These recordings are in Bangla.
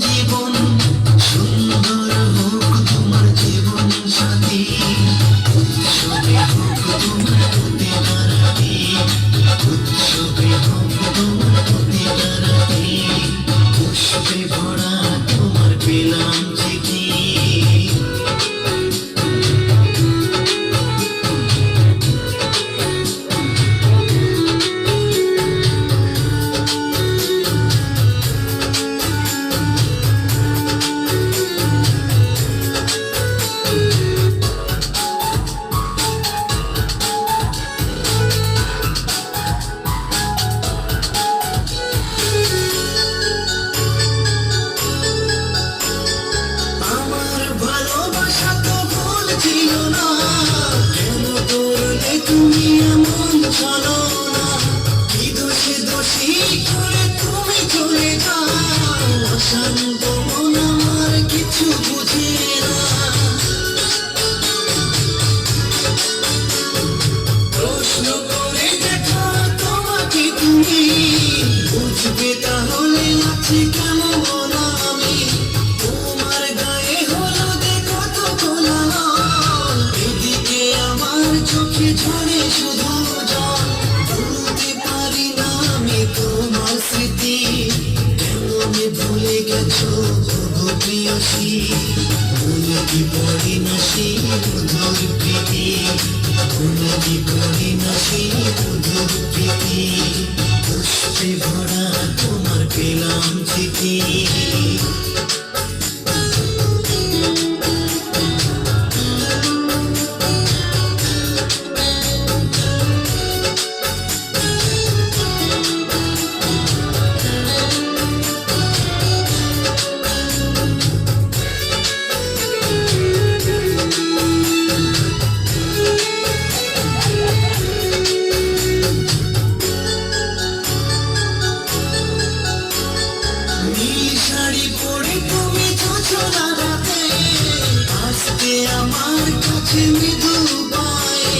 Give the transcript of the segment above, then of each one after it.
জীবন সুন্দর হোক তোমার জীবন সাথী, উৎসবে হোক তোমার প্রতিটা রাতি, উৎসবে হোক তোমার প্রতিটা রাতি, পুষ্পে ভরা তোমার পেলাম চিঠি। তুমি এমন চলো না, কি দোষে দোষী করে তুমি চলে যাও, অশান্ত মন আমার কিছু বুঝে না। প্রশ্ন করে দেখো তোমাকে তুমি, বুঝবে তাহলে আছে কেমন আমি, তোমার গায়ে হলো দেখো তো কোলাহল, এদিকে আমার চোখে ঝরে শুধু জল, ভুলতে পারি না আমি তোমার স্মৃতি, কেমনে ভুলে গেছো গো প্রিয়সী, ভুলে কি পড়ি না সেই মধুর প্রীতি, ভুলে কি পড়ি না সেই মধুর প্রীতি, পুষ্পে ভরা তোমার পেলাম চিঠি। শাড়ি পরে তুমি ছোছলা রাতে আসতে আমার কাছে মৃদু পায়ে,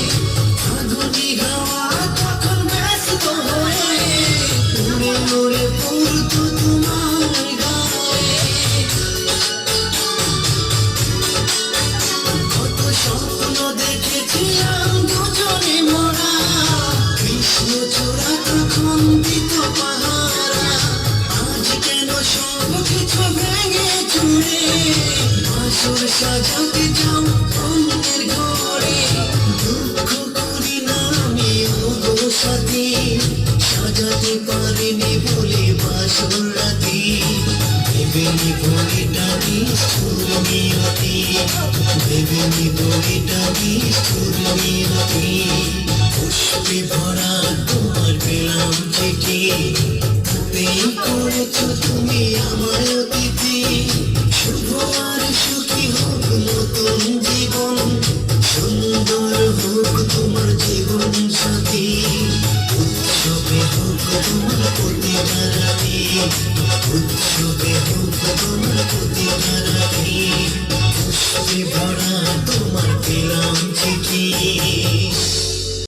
ফাগুনি হাওয়া তখন ব্যস্ত হয়ে উড়ে উড়ে পড়তো তোমার গায়ে, কত স্বপ্ন দেখেছিলাম দুজনে মোরা, কৃষ্ণচূড়া তখন দিত পাহারা, আজ কেন সব কিছু ভেঙে চুরে, বাসর সাজাতে যাও অন্যের ঘরে, দুঃখ করি না আমি ওগো সাথী, সাজাতে পারিনি বলে বাসর রাতি, ভেবেনি বইটা নিষ্ঠুর মিনতি, ভেবেনি বইটা নিষ্ঠুর মিনতি, পুষ্পে ভরা তোমার পেলাম চিঠি, করেছো তুমি আমার অতিথি, শুভ আর সুখী হোক নতুন জীবন, সুন্দর হোক তোমার জীবন সাথী, উৎসবে হোক তোমার প্রতিটা রাতি, উৎসবে হোক